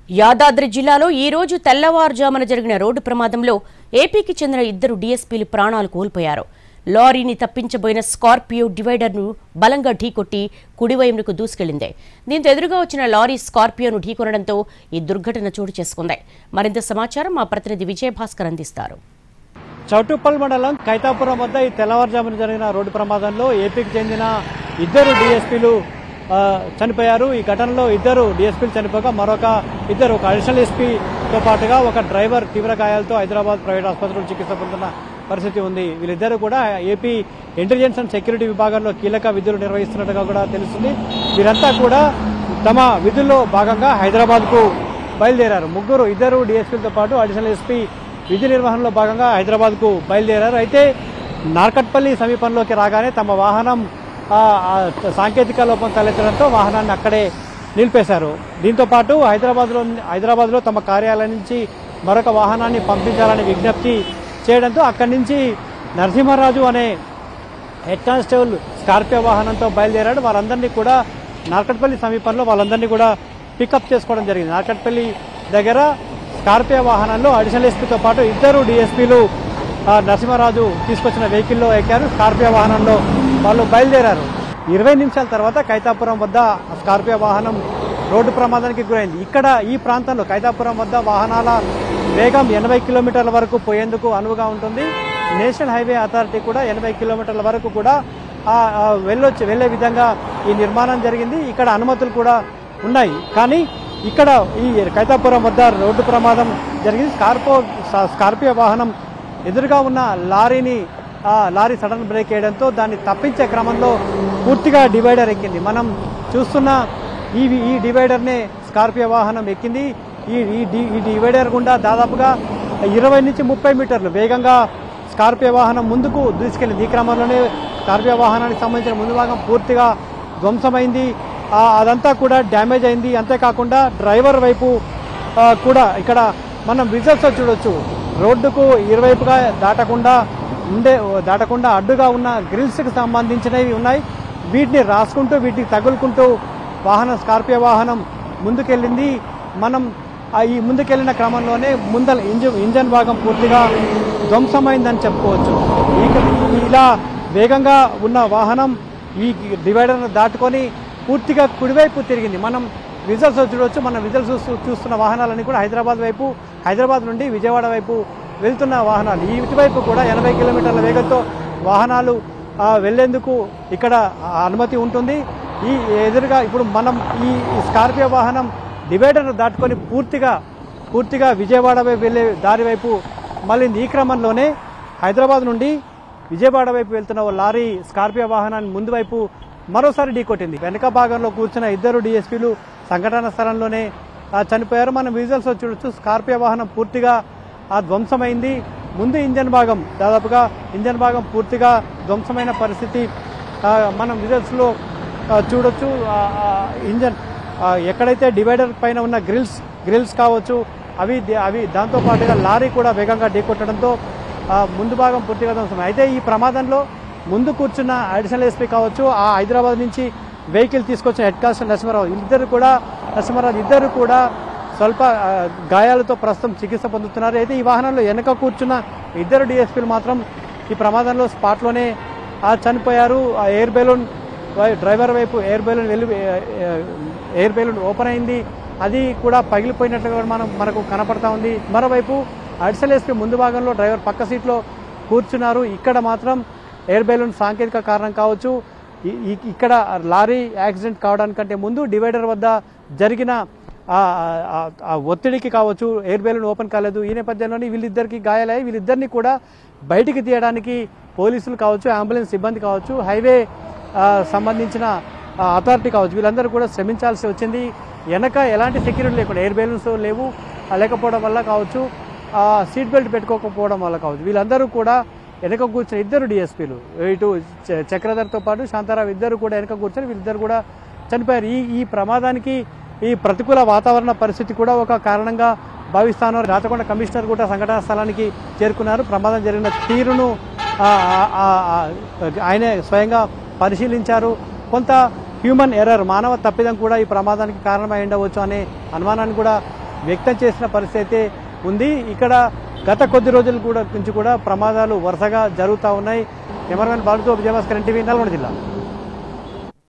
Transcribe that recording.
యాదాద్రి జిల్లాలో ఈ రోజు తెల్లవారుజామున జరిగిన రోడ్డు ప్రమాదంలో ఏపీకి చెందిన ఇద్దరు డీఎస్పీలు ప్రాణాలు కోల్పోయారు. లారీని తప్పించబోయిన స్కార్పియో డివైడర్ను బలంగా ఢీకొట్టి కుడివైపునకు దూసుకెళ్లింది. దీంతో ఎదురుగా వచ్చిన లారీ స్కార్పియోను ఢీకొనడంతో ఈ దుర్ఘటన చోటు చేసుకుంది. మరింత సమాచారం మా ప్రతినిధి విజయభాస్కర్ అందిస్తారు. చౌటుప్పల్ మండలం కైతాపురం వద్ద ఈ తెల్లవారుజామున జరిగిన రోడ్డు ప్రమాదంలో ఏపీకి చెందిన ఇద్దరు డీఎస్పీలు చనిపోయారు. ఈ ఘటనలో ఇద్దరు డీఎస్పీలు చనిపోగా మరొక ఇద్దరు ఒక అడిషనల్ ఎస్పీతో పాటుగా ఒక డ్రైవర్ తీవ్ర గాయాలతో హైదరాబాద్ ప్రైవేట్ ఆసుపత్రిలో చికిత్స పొందుతున్న పరిస్థితి ఉంది. వీళ్ళిద్దరూ కూడా ఏపీ ఇంటెలిజెన్స్ అండ్ సెక్యూరిటీ విభాగంలో కీలక విధులు నిర్వహిస్తున్నట్టుగా కూడా తెలుస్తుంది. వీరంతా కూడా తమ విధుల్లో భాగంగా హైదరాబాద్కు బయలుదేరారు. ఇద్దరు డీఎస్పీలతో పాటు అడిషనల్ ఎస్పీ విధి నిర్వహణలో భాగంగా హైదరాబాద్కు బయలుదేరారు. అయితే నార్కట్పల్లి సమీపంలోకి రాగానే తమ వాహనం సాంకేతిక లోపం తలెత్తడంతో వాహనాన్ని అక్కడే నిలిపేశారు. దీంతో పాటు హైదరాబాద్లో తమ కార్యాలయం నుంచి మరొక వాహనాన్ని పంపించాలని విజ్ఞప్తి చేయడంతో అక్కడి నుంచి నరసింహరాజు అనే హెడ్ కానిస్టేబుల్ స్కార్పియో వాహనంతో బయలుదేరాడు. వారందరినీ కూడా నార్కట్పల్లి సమీపంలో వాళ్ళందరినీ కూడా పికప్ చేసుకోవడం జరిగింది. నార్కట్పల్లి దగ్గర స్కార్పియో వాహనంలో అడిషనల్ ఎస్పీతో పాటు ఇద్దరు డీఎస్పీలు నరసింహరాజు తీసుకొచ్చిన వెహికల్లో ఎక్కారు. స్కార్పియో వాహనంలో వాళ్ళు బయలుదేరారు. 20 నిమిషాల తర్వాత కైతాపురం వద్ద స్కార్పియో వాహనం రోడ్డు ప్రమాదానికి గురైంది. ఇక్కడ ఈ ప్రాంతంలో కైతాపురం వద్ద వాహనాల వేగం 80 కిలోమీటర్ల వరకు పోయేందుకు అనువుగా ఉంటుంది. నేషనల్ హైవే అథారిటీ కూడా 80 కిలోమీటర్ల వరకు కూడా వెళ్లే విధంగా ఈ నిర్మాణం జరిగింది. ఇక్కడ అనుమతులు కూడా ఉన్నాయి. కానీ ఇక్కడ ఈ కైతాపురం వద్ద రోడ్డు ప్రమాదం జరిగింది. స్కార్పియో వాహనం ఎదురుగా ఉన్న లారీ సడన్ బ్రేక్ వేయడంతో దాన్ని తప్పించే క్రమంలో పూర్తిగా డివైడర్ ఎక్కింది. మనం చూస్తున్న ఈ డివైడర్నే స్కార్పియో వాహనం ఎక్కింది. ఈ డివైడర్ గుండా దాదాపుగా 20 నుంచి 30 మీటర్లు వేగంగా స్కార్పియో వాహనం ముందుకు దూసుకెళ్ళింది. ఈ క్రమంలోనే స్కార్పియో వాహనానికి సంబంధించిన ముందు భాగం పూర్తిగా ధ్వంసమైంది. అదంతా కూడా డ్యామేజ్ అయింది. అంతేకాకుండా డ్రైవర్ వైపు కూడా ఇక్కడ మనం విజువల్స్ చూడొచ్చు. రోడ్డుకు ఇరువైపుగా దాటకుండా అడ్డుగా ఉన్న గ్రిల్స్కి సంబంధించినవి ఉన్నాయి. వీటిని రాసుకుంటూ వీటికి తగులుకుంటూ స్కార్పియో వాహనం ముందుకెళ్ళింది. మనం ఈ ముందుకెళ్లిన క్రమంలోనే ముందల ఇంజన్ భాగం పూర్తిగా ధ్వంసమైందని చెప్పుకోవచ్చు. ఇలా వేగంగా ఉన్న వాహనం ఈ డివైడర్ను దాటుకొని పూర్తిగా కుడివైపు తిరిగింది. మనం విజువల్స్ చూడవచ్చు. మనం విజువల్స్ చూస్తున్న వాహనాలన్నీ కూడా హైదరాబాద్ నుండి విజయవాడ వైపు వెళ్తున్న వాహనాలు. ఇటువైపు కూడా 80 కిలోమీటర్ల వేగంతో వాహనాలు వెళ్లేందుకు ఇక్కడ అనుమతి ఉంటుంది. ఈ ఎదురుగా ఇప్పుడు మనం ఈ స్కార్పియో వాహనం డివైడర్ దాటుకొని పూర్తిగా విజయవాడ వైపు వెళ్లే దారి వైపు మళ్ళీ ఈ క్రమంలోనే హైదరాబాద్ నుండి విజయవాడ వైపు వెళ్తున్న లారీ స్కార్పియో వాహనాన్ని ముందు వైపు మరోసారి ఢీకొట్టింది. వెనక భాగంలో కూర్చున్న ఇద్దరు డీఎస్పీలు సంఘటన స్థలంలోనే చనిపోయారు. మనం విజువల్స్ చూడొచ్చు. స్కార్పియో వాహనం పూర్తిగా ధ్వంసమైంది. ముందు ఇంజన్ భాగం పూర్తిగా ధ్వంసమైన పరిస్థితి మనం విజువల్స్లో చూడొచ్చు. ఇంజన్ ఎక్కడైతే డివైడర్ పైన ఉన్న గ్రిల్స్ కావచ్చు అవి దాంతో పాటుగా లారీ కూడా వేగంగా ఢీకొట్టడంతో ముందు భాగం పూర్తిగా ధ్వంసం. అయితే ఈ ప్రమాదంలో ముందు కూర్చున్న అడిషనల్ ఎస్పీ కావచ్చు, హైదరాబాద్ నుంచి వెహికల్ తీసుకొచ్చిన హెడ్ కానిస్టేబుల్ నరసింహరాజు ఇద్దరు కూడా స్వల్ప గాయాలతో ప్రస్తుతం చికిత్స పొందుతున్నారు. అయితే ఈ వాహనంలో వెనక కూర్చున్న ఇద్దరు డీఎస్పీలు మాత్రం ఈ ప్రమాదంలో స్పాట్లోనే చనిపోయారు. డ్రైవర్ వైపు ఎయిర్ బెలూన్ ఓపెన్ అయింది. అది కూడా పగిలిపోయినట్లుగా మనకు కనపడతా ఉంది. మరోవైపు అడిషనల్ ఎస్పీ ముందు భాగంలో డ్రైవర్ పక్క సీట్లో కూర్చున్నారు. ఇక్కడ మాత్రం ఎయిర్ బెలూన్ సాంకేతిక కారణం కావచ్చు. ఇక్కడ లారీ యాక్సిడెంట్ కావడానికంటే ముందు డివైడర్ వద్ద జరిగిన ఒత్తిడికి కావచ్చు ఎయిర్ బెలూన్ ఓపెన్ కాలేదు. ఈ నేపథ్యంలోనే వీళ్ళిద్దరికి గాయాలయ్యాయి. వీళ్ళిద్దరిని కూడా బయటికి తీయడానికి పోలీసులు కావచ్చు, అంబులెన్స్ సిబ్బంది కావచ్చు, హైవే సంబంధించిన అథారిటీ కావచ్చు, వీళ్ళందరూ కూడా శ్రమించాల్సి వచ్చింది. వెనక ఎలాంటి సెక్యూరిటీ లేకుండా ఎయిర్ బెలూన్స్ లేకపోవడం వల్ల కావచ్చు, సీట్ బెల్ట్ పెట్టుకోకపోవడం వల్ల కావచ్చు, వీళ్ళందరూ కూడా వెనక కూర్చొని ఇద్దరు డీఎస్పీలు ఇటు చక్రధర్తో పాటు శాంతారావు ఇద్దరు కూడా వెనక కూర్చొని వీళ్ళిద్దరు కూడా చనిపోయారు. ఈ ప్రమాదానికి ఈ ప్రతికూల వాతావరణ పరిస్థితి కూడా ఒక కారణంగా భావిస్తాను. రాచకొండ కమిషనర్ కూడా సంఘటనా స్థలానికి చేరుకున్నారు. ప్రమాదం జరిగిన తీరును ఆయనే స్వయంగా పరిశీలించారు. కొంత హ్యూమన్ ఎర్రర్, మానవ తప్పిదం కూడా ఈ ప్రమాదానికి కారణమై ఉండవచ్చు అనే అనుమానాన్ని కూడా వ్యక్తం చేసిన పరిస్థితి అయితే ఉంది. ఇక్కడ గత కొద్ది రోజుల నుంచి కూడా ప్రమాదాలు వరుసగా జరుగుతూ ఉన్నాయి. కెమెరామెన్ బాలుతో విజయభాస్కర్, ఎన్టీవీ, నల్గొండ జిల్లా.